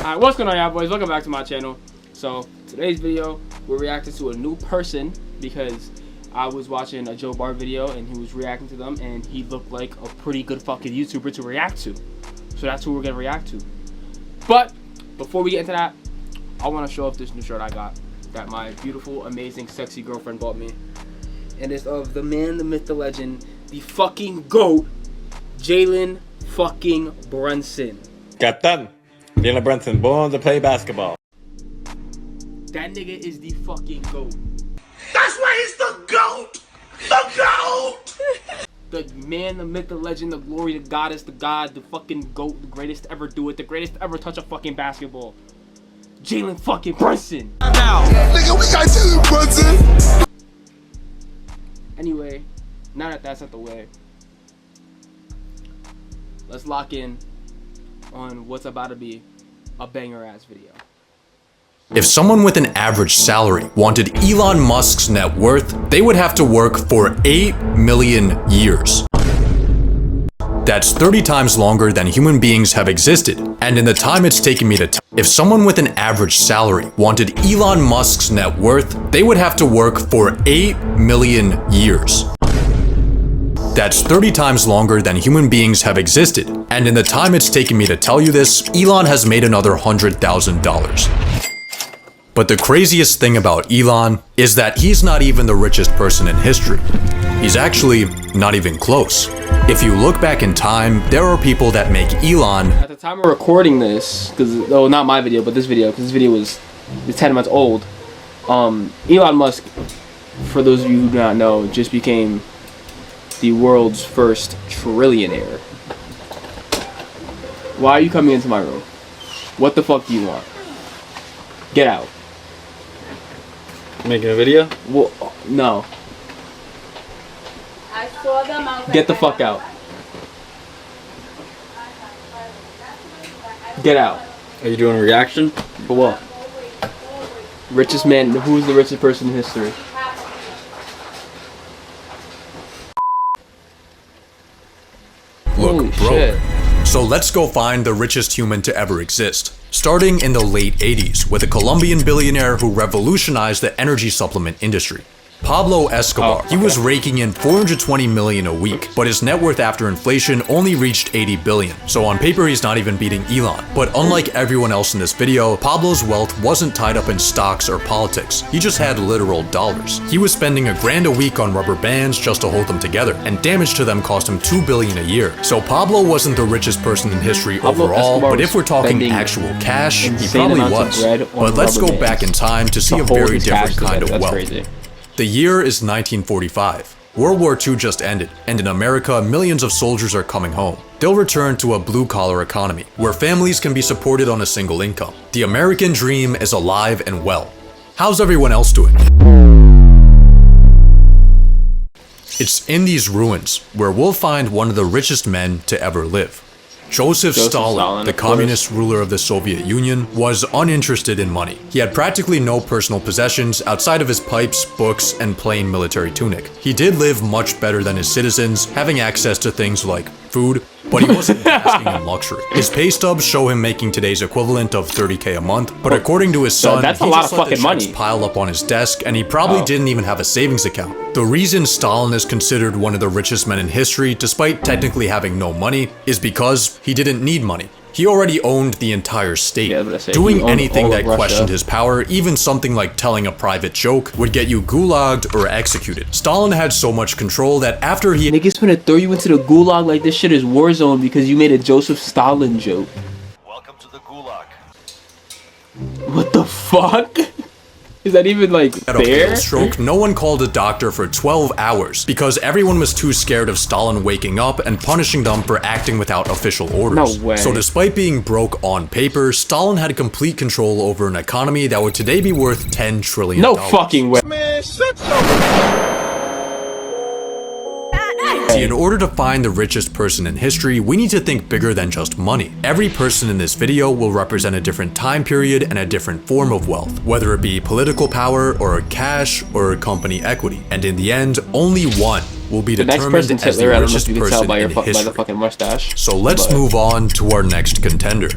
Alright, what's going on, y'all boys? Welcome back to my channel. So today's video, we're reacting to a new person because I was watching a Joe Bar video and he was reacting to them and he looked like a pretty good fucking YouTuber to react to. So that's who we're gonna react to. But before we get into that, I want to show off this new shirt I got that my beautiful, amazing, sexy girlfriend bought me. And it's of the man, the myth, the legend, the fucking GOAT, Jalen fucking Brunson. Captain, Jalen Brunson, born to play basketball. That nigga is the fucking GOAT. That's why he's the GOAT! The GOAT! The man, the myth, the legend, the glory, the goddess, the god, the fucking GOAT, the greatest to ever do it, the greatest to ever touch a fucking basketball. Jalen fucking Brunson. Nigga, we got Jalen Brunson! Anyway, now that that's out the way, let's lock in on what's about to be a banger ass video. If someone with an average salary wanted Elon Musk's net worth, they would have to work for 8 million years. That's 30 times longer than human beings have existed, and in the time it's taken me to if someone with an average salary wanted Elon Musk's net worth, they would have to work for 8 million years. That's 30 times longer than human beings have existed, and in the time it's taken me to tell you this, Elon has made another $100,000. But the craziest thing about Elon is that he's not even the richest person in history. He's actually not even close. If you look back in time, there are people that make Elon. At the time of recording this, oh, not my video, but this video, because this video is 10 months old. Elon Musk, for those of you who do not know, just became the world's first trillionaire. Why are you coming into my room? What the fuck do you want? Get out. Making a video? Well, no. I saw them outside. Get the fuck out. Get out. Are you doing a reaction? For what? Richest man, who's the richest person in history? Look, Holy bro. shit. So let's go find the richest human to ever exist. Starting in the late 80s with a Colombian billionaire who revolutionized the energy supplement industry. Pablo Escobar. He was raking in 420 million a week, but his net worth after inflation only reached 80 billion. So on paper, he's not even beating Elon. But unlike everyone else in this video, Pablo's wealth wasn't tied up in stocks or politics. He just had literal dollars. He was spending $1,000 a week on rubber bands just to hold them together, and damage to them cost him $2 billion a year. So Pablo wasn't the richest person in history overall, but if we're talking actual cash, he probably was. But let's go back in time to see a very different kind of wealth. Crazy. The year is 1945. World War II just ended, and in America, millions of soldiers are coming home. They'll return to a blue-collar economy, where families can be supported on a single income. The American dream is alive and well. How's everyone else doing? It's in these ruins where we'll find one of the richest men to ever live. Joseph Stalin, the communist ruler of the Soviet Union, was uninterested in money. He had practically no personal possessions outside of his pipes, books, and plain military tunic. He did live much better than his citizens, having access to things like food, but he wasn't basking in luxury. His pay stubs show him making today's equivalent of $30K a month, but according to his son, that's a he lot just of let the fucking money checks pile up on his desk, and he probably didn't even have a savings account. The reason Stalin is considered one of the richest men in history, despite technically having no money, is because he didn't need money. He already owned the entire state. Doing anything that questioned his power, even something like telling a private joke, would get you gulagged or executed. Stalin had so much control that after he— Niggas finna throw you into the gulag like this shit is Warzone because you made a Joseph Stalin joke. Welcome to the Gulag. What the fuck? Is that even like had a fair? fatal stroke, no one called a doctor for 12 hours because everyone was too scared of Stalin waking up and punishing them for acting without official orders. No way. So despite being broke on paper, Stalin had complete control over an economy that would today be worth $10 trillion. No fucking way. Man, shut your... In order to find the richest person in history, we need to think bigger than just money. Every person in this video will represent a different time period and a different form of wealth, whether it be political power or cash or company equity. And in the end, only one will be determined as the richest person in history. By the fucking mustache. So let's move on to our next contender.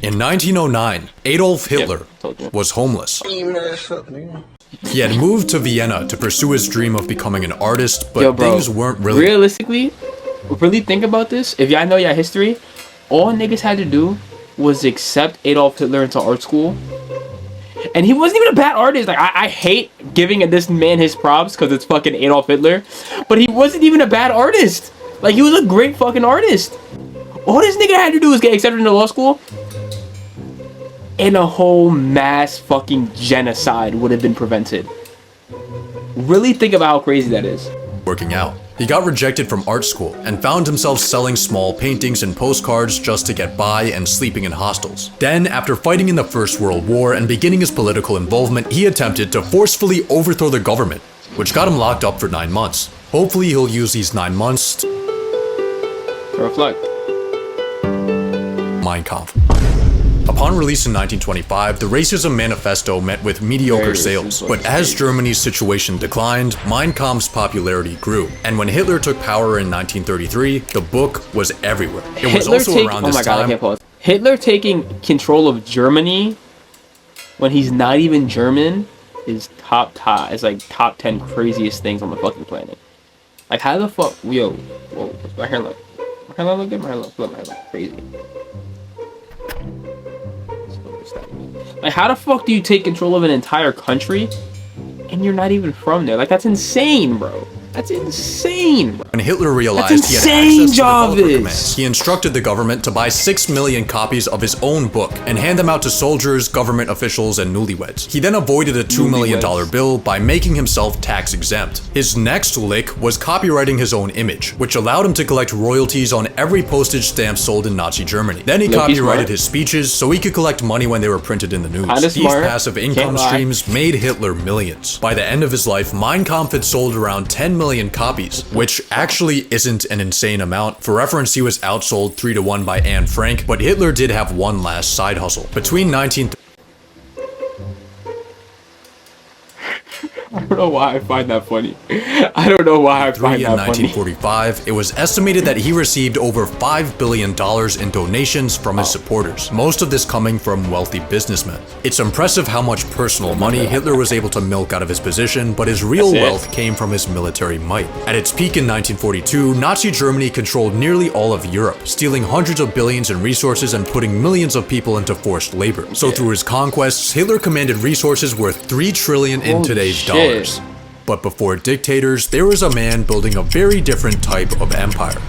In 1909, Adolf Hitler told you. was homeless. He had moved to Vienna to pursue his dream of becoming an artist, but things weren't really... Realistically, really think about this. If y'all know your history, all niggas had to do was accept Adolf Hitler into art school. And he wasn't even a bad artist. Like, I hate giving this man his props because it's fucking Adolf Hitler. But he wasn't even a bad artist. Like, he was a great fucking artist. All this nigga had to do was get accepted into law school. And a whole mass fucking genocide would have been prevented. Really think about how crazy that is. Working out. He got rejected from art school and found himself selling small paintings and postcards just to get by and sleeping in hostels. Then, after fighting in the First World War and beginning his political involvement, he attempted to forcefully overthrow the government, which got him locked up for 9 months. Hopefully he'll use these 9 months to reflect. Mein Kampf. Upon release in 1925, the Racism Manifesto met with mediocre sales, but as Germany's situation declined, Mein Kampf's popularity grew. And when Hitler took power in 1933, the book was everywhere. It was also around this time. I can't pause. Hitler taking control of Germany when he's not even German is top. It's like top 10 craziest things on the fucking planet. Like, how the fuck, yo, whoa, my hair look good, my hair look crazy. Like, how the fuck do you take control of an entire country and you're not even from there? Like, that's insane, bro. That's insane, bro. When Hitler realized he had access to developer commands, he instructed the government to buy 6 million copies of his own book and hand them out to soldiers, government officials, and newlyweds. He then avoided a $2 million bill by making himself tax exempt. His next lick was copywriting his own image, which allowed him to collect royalties on every postage stamp sold in Nazi Germany. Then he copyrighted his speeches so he could collect money when they were printed in the news. These passive income streams made Hitler millions. By the end of his life, Mein Kampf had sold around 10 million copies, which actually isn't an insane amount. For reference, he was outsold 3-1 by Anne Frank, but Hitler did have one last side hustle. Between I don't know why I find that funny. I don't know why I find that funny. In 1945, it was estimated that he received over $5 billion in donations from his supporters, most of this coming from wealthy businessmen. It's impressive how much personal money Hitler was able to milk out of his position, but his real wealth came from his military might. At its peak in 1942, Nazi Germany controlled nearly all of Europe, stealing hundreds of billions in resources and putting millions of people into forced labor. So through his conquests, Hitler commanded resources worth $3 trillion in today's dollars. But before dictators, there was a man building a very different type of empire.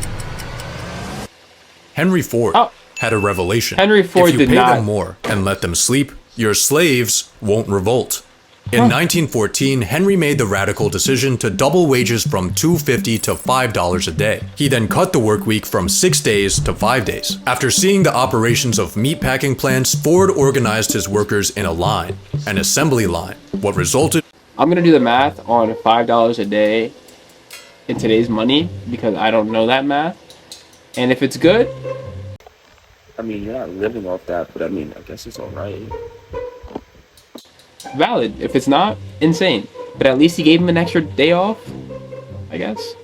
Henry Ford had a revelation. Henry Ford if you pay them more and let them sleep, your slaves won't revolt. In 1914, Henry made the radical decision to double wages from $2.50 to $5 a day. He then cut the work week from 6 days to 5 days. After seeing the operations of meatpacking plants, Ford organized his workers in a line, an assembly line. What resulted... I'm gonna do the math on $5 a day in today's money because I don't know that math. And if it's good, I mean, you're not living off that, but I mean, I guess it's alright. Valid. If it's not, insane. But at least he gave him an extra day off, I guess.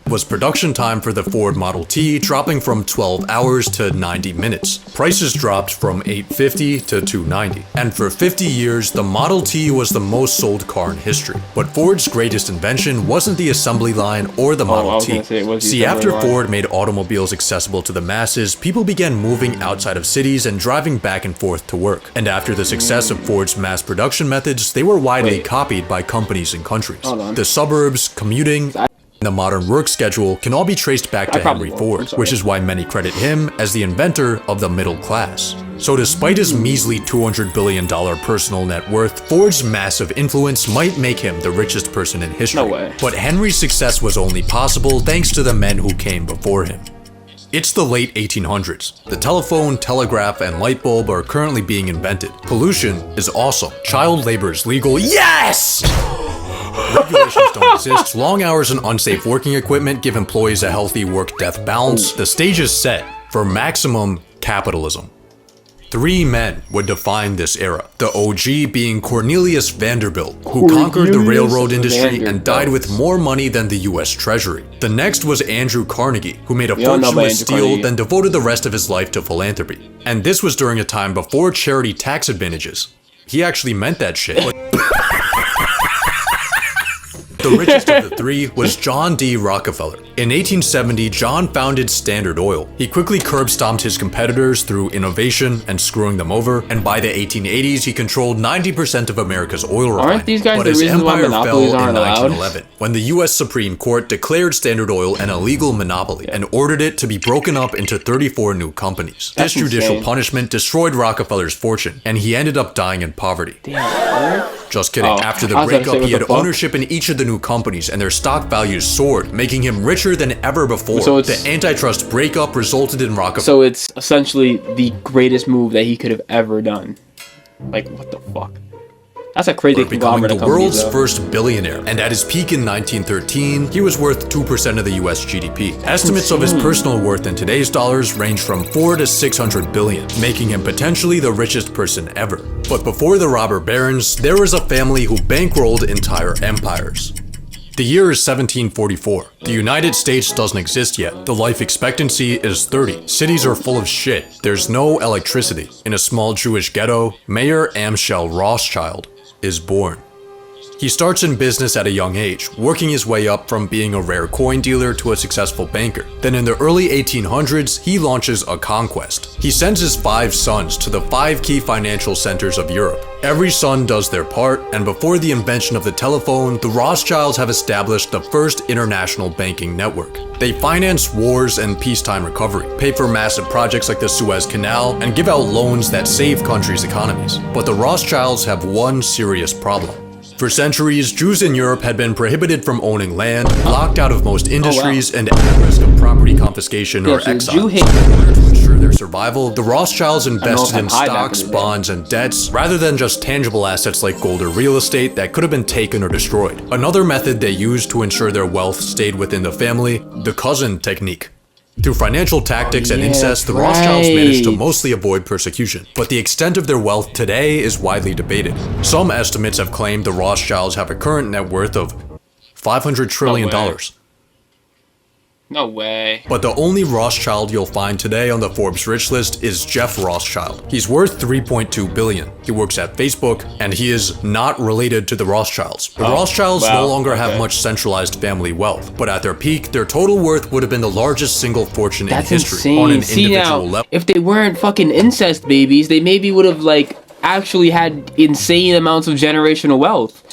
Was production time for the Ford Model T dropping from 12 hours to 90 minutes. Prices dropped from $850 to $290. And for 50 years, the Model T was the most sold car in history. But Ford's greatest invention wasn't the assembly line or the Model T. See, after Ford made automobiles accessible to the masses, people began moving outside of cities and driving back and forth to work. And after the success of Ford's mass production methods, they were widely copied by companies and countries. The suburbs, commuting, the modern work schedule can all be traced back to Henry Ford, which is why many credit him as the inventor of the middle class. So despite his measly $200 billion personal net worth, Ford's massive influence might make him the richest person in history. No way. But Henry's success was only possible thanks to the men who came before him. It's the late 1800s. The telephone, telegraph, and light bulb are currently being invented. Pollution is awesome. Child labor is legal. Yes! Regulations don't exist. Long hours and unsafe working equipment give employees a healthy work-death balance. The stage is set for maximum capitalism. Three men would define this era. The OG being Cornelius Vanderbilt, who conquered the railroad industry and died with more money than the US Treasury. The next was Andrew Carnegie, who made a fortune with steel, then devoted the rest of his life to philanthropy. And this was during a time before charity tax advantages. He actually meant that shit. The richest of the three was John D. Rockefeller. In 1870, John founded Standard Oil. He quickly curb-stomped his competitors through innovation and screwing them over, and by the 1880s, he controlled 90% of America's oil refining. Aren't these guys the reason why monopolies aren't allowed? 1911, when the US Supreme Court declared Standard Oil an illegal monopoly and ordered it to be broken up into 34 new companies. This judicial punishment destroyed Rockefeller's fortune, and he ended up dying in poverty. Just kidding. After the breakup, he had ownership in each of the new companies, and their stock values soared, making him richer than ever before. So the antitrust breakup resulted in Rockefeller. So it's essentially the greatest move that he could have ever done. Like, what the fuck? That's a crazy conglomerate of companies, becoming the world's first billionaire, and at his peak in 1913, he was worth 2% of the US GDP. Estimates of his personal worth in today's dollars range from 4 to 600 billion, making him potentially the richest person ever. But before the robber barons, there was a family who bankrolled entire empires. The year is 1744. The United States doesn't exist yet. The life expectancy is 30. Cities are full of shit. There's no electricity. In a small Jewish ghetto, Mayor Amschel Rothschild is born. He starts in business at a young age, working his way up from being a rare coin dealer to a successful banker. Then in the early 1800s, he launches a conquest. He sends his 5 sons to the 5 key financial centers of Europe. Every son does their part, and before the invention of the telephone, the Rothschilds have established the first international banking network. They finance wars and peacetime recovery, pay for massive projects like the Suez Canal, and give out loans that save countries' economies. But the Rothschilds have one serious problem. For centuries, Jews in Europe had been prohibited from owning land, locked out of most industries, and at risk of property confiscation or exile. In order to ensure their survival, the Rothschilds invested in stocks, bonds, and debts, rather than just tangible assets like gold or real estate that could have been taken or destroyed. Another method they used to ensure their wealth stayed within the family, the cousin technique. Through financial tactics and incest, the Rothschilds managed to mostly avoid persecution, but the extent of their wealth today is widely debated. Some estimates have claimed the Rothschilds have a current net worth of $500 trillion. No way. But the only Rothschild you'll find today on the Forbes rich list is Jeff Rothschild. He's worth $3.2 billion. He works at Facebook, and he is not related to the Rothschilds. The Rothschilds no longer have much centralized family wealth, but at their peak, their total worth would have been the largest single fortune in history on an individual level. If they weren't fucking incest babies, they maybe would have like actually had insane amounts of generational wealth.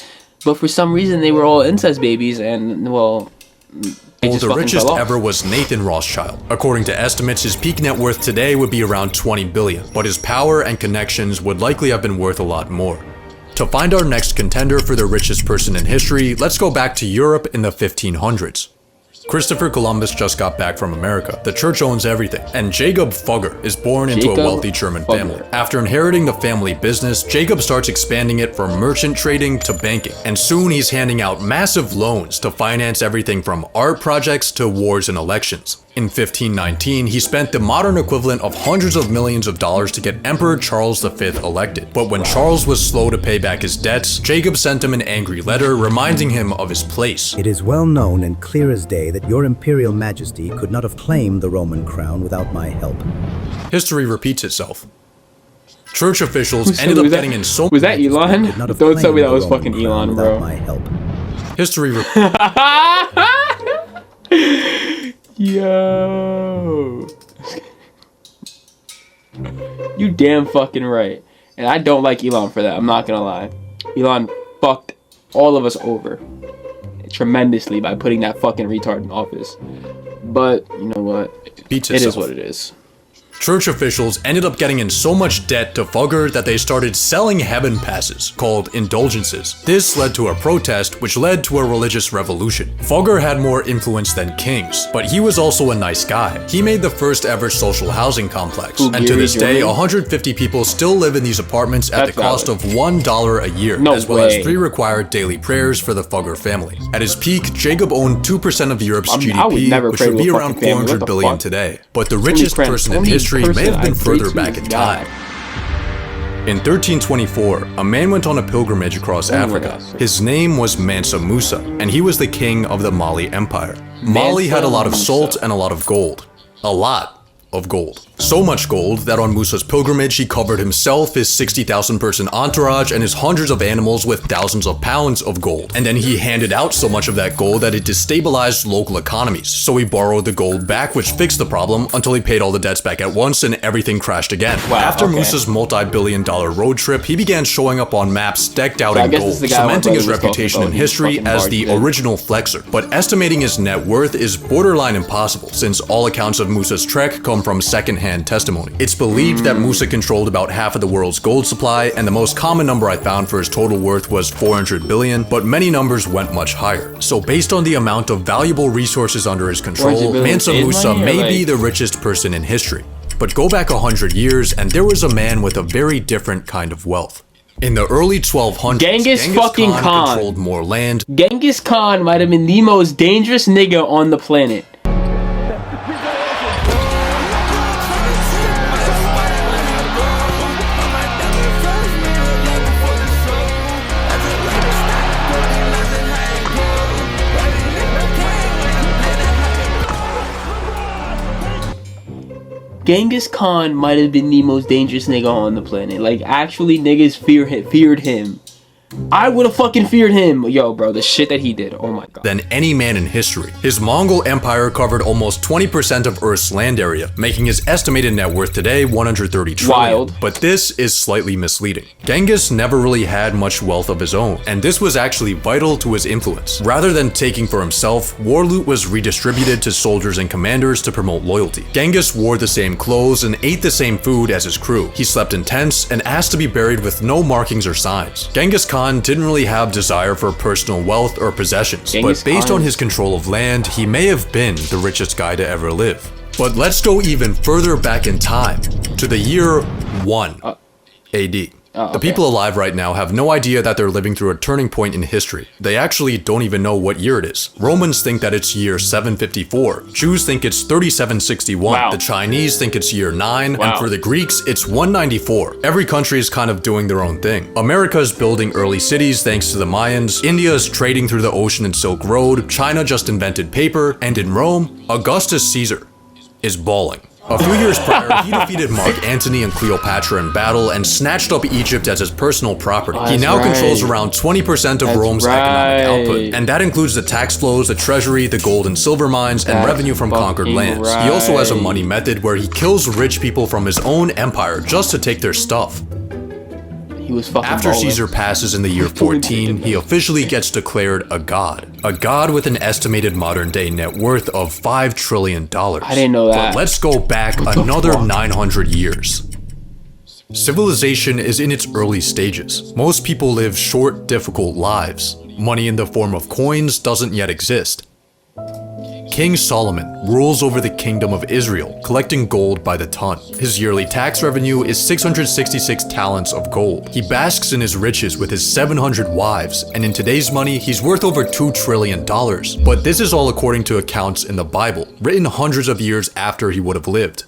But for some reason, they were all incest babies, and well, the richest ever was Nathan Rothschild. According to estimates, his peak net worth today would be around $20 billion, but his power and connections would likely have been worth a lot more. To find our next contender for the richest person in history, let's go back to Europe in the 1500s. Christopher Columbus just got back from America. The church owns everything, and Jacob Fugger is born into a wealthy German family. After inheriting the family business, Jacob starts expanding it from merchant trading to banking, and soon he's handing out massive loans to finance everything from art projects to wars and elections. In 1519, he spent the modern equivalent of hundreds of millions of dollars to get Emperor Charles V elected. But when Charles was slow to pay back his debts, Jacob sent him an angry letter reminding him of his place. It is well known and clear as day that your imperial majesty could not have claimed the Roman crown without my help. History repeats itself. Church officials ended up getting in so... Was that Elon? Don't tell me that was fucking Elon, bro. My help. History Yo. You damn fucking right. And I don't like Elon for that, I'm not gonna lie. Elon fucked all of us over tremendously by putting that fucking retard in office. But, you know what? It is what it is. Church officials ended up getting in so much debt to Fugger that they started selling heaven passes, called indulgences. This led to a protest, which led to a religious revolution. Fugger had more influence than kings, but he was also a nice guy. He made the first ever social housing complex, and to this day, 150 people still live in these apartments at the cost of $1 a year, as well as 3 required daily prayers for the Fugger family. At his peak, Jacob owned 2% of Europe's GDP, which would be around $400 billion today. But the richest person in history may have been further back in time. In 1324, a man went on a pilgrimage across Africa. His name was Mansa Musa, and he was the king of the Mali Empire. Mali had a lot of salt and a lot of gold. A lot of gold. So much gold that on Musa's pilgrimage he covered himself, his 60,000 person entourage, and his hundreds of animals with thousands of pounds of gold. And then he handed out so much of that gold that it destabilized local economies. So he borrowed the gold back, which fixed the problem until he paid all the debts back at once and everything crashed again. Wow, After okay. Musa's multi-billion-dollar road trip, he began showing up on maps decked out in gold, cementing his reputation in history as the original flexer. But estimating his net worth is borderline impossible, since all accounts of Musa's trek come from second-hand testimony. It's believed that Musa controlled about half of the world's gold supply, and the most common number I found for his total worth was 400 billion, but many numbers went much higher. So based on the amount of valuable resources under his control, Mansa Musa may be the richest person in history. But go back 100 years and there was a man with a very different kind of wealth. In the early 1200s, Genghis fucking Khan controlled more land. Genghis Khan might have been the most dangerous nigga on the planet. Genghis Khan might have been the most dangerous nigga on the planet. Like, actually, niggas feared him. I would have fucking feared him. Yo, bro, the shit that he did. Oh my god. Than any man in history. His Mongol Empire covered almost 20% of Earth's land area, making his estimated net worth today 130 trillion. Wild. But this is slightly misleading. Genghis never really had much wealth of his own, and this was actually vital to his influence. Rather than taking for himself, war loot was redistributed to soldiers and commanders to promote loyalty. Genghis wore the same clothes and ate the same food as his crew. He slept in tents and asked to be buried with no markings or signs. Genghis Khan didn't really have desire for personal wealth or possessions, but based on his control of land, he may have been the richest guy to ever live. But let's go even further back in time, to the year 1 AD. The people alive right now have no idea that they're living through a turning point in history. They actually don't even know what year it is. Romans think that it's year 754. Jews think it's 3761. Wow. The Chinese think it's year 9. Wow. And for the Greeks, it's 194. Every country is kind of doing their own thing. America's building early cities thanks to the Mayans. India is trading through the ocean and Silk Road. China just invented paper. And in Rome, Augustus Caesar is balling. A few years prior, he defeated Mark Antony and Cleopatra in battle and snatched up Egypt as his personal property. He now controls around 20% of Rome's economic output, and that includes the tax flows, the treasury, the gold and silver mines, and revenue from conquered lands. He also has a money method where he kills rich people from his own empire just to take their stuff. He was fucking After balling. Caesar passes in the year 14, he officially gets declared a god. A god with an estimated modern day net worth of $5 trillion. I didn't know that. But let's go back another 900 years. Civilization is in its early stages. Most people live short, difficult lives. Money in the form of coins doesn't yet exist. King Solomon rules over the kingdom of Israel, collecting gold by the ton. His yearly tax revenue is 666 talents of gold. He basks in his riches with his 700 wives, and in today's money, he's worth over $2 trillion. But this is all according to accounts in the Bible, written hundreds of years after he would have lived.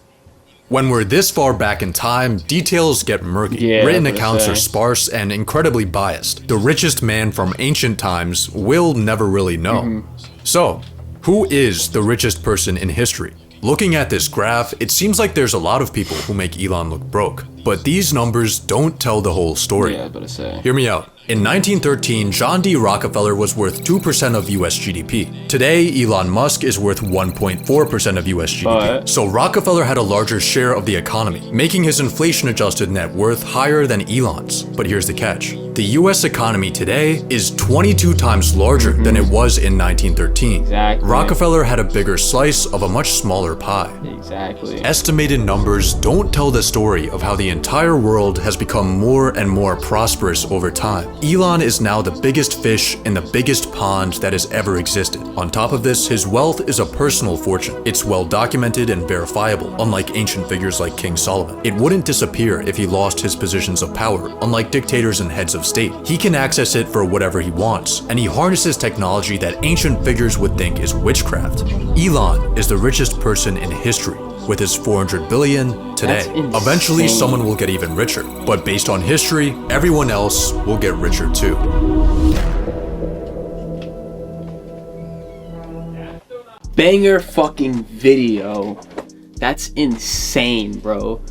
When we're this far back in time, details get murky. Written accounts are sparse and incredibly biased. The richest man from ancient times will never really know. So, who is the richest person in history? Looking at this graph, it seems like there's a lot of people who make Elon look broke. But these numbers don't tell the whole story. Yeah, I was about to say. Hear me out. In 1913, John D. Rockefeller was worth 2% of US GDP. Today, Elon Musk is worth 1.4% of US GDP. So Rockefeller had a larger share of the economy, making his inflation-adjusted net worth higher than Elon's. But here's the catch. The US economy today is 22 times larger than it was in 1913. Exactly. Rockefeller had a bigger slice of a much smaller pie. Exactly. Estimated numbers don't tell the story of how the entire world has become more and more prosperous over time. Elon is now the biggest fish in the biggest pond that has ever existed. On top of this, his wealth is a personal fortune. It's well documented and verifiable, unlike ancient figures like King Solomon. It wouldn't disappear if he lost his positions of power, unlike dictators and heads of state. He can access it for whatever he wants, and he harnesses technology that ancient figures would think is witchcraft. Elon is the richest person in history. with his 400 billion today. That's insane. Eventually, someone will get even richer. But based on history, everyone else will get richer too. Banger fucking video. That's insane, bro.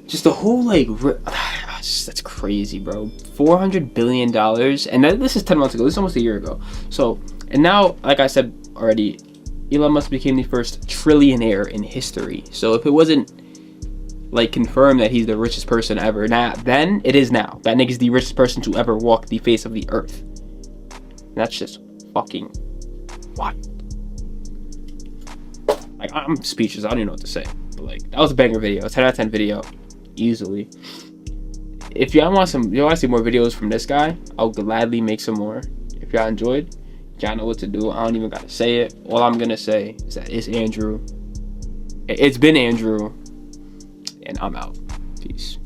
Just the whole like, that's crazy, bro. $400 billion, and this is 10 months ago. This is almost a year ago. So, and now, like I said already, Elon Musk became the first trillionaire in history. So if it wasn't like confirmed that he's the richest person ever, then it is now. That nigga's the richest person to ever walk the face of the earth. And that's just fucking wild. Like, I'm speechless. I don't even know what to say. But like, that was a banger video. A 10 out of 10 video, easily. If y'all want to see more videos from this guy, I'll gladly make some more. If y'all enjoyed, y'all know what to do. I don't even gotta say it. All I'm gonna say is that it's Andrew. It's been Andrew, and I'm out. Peace.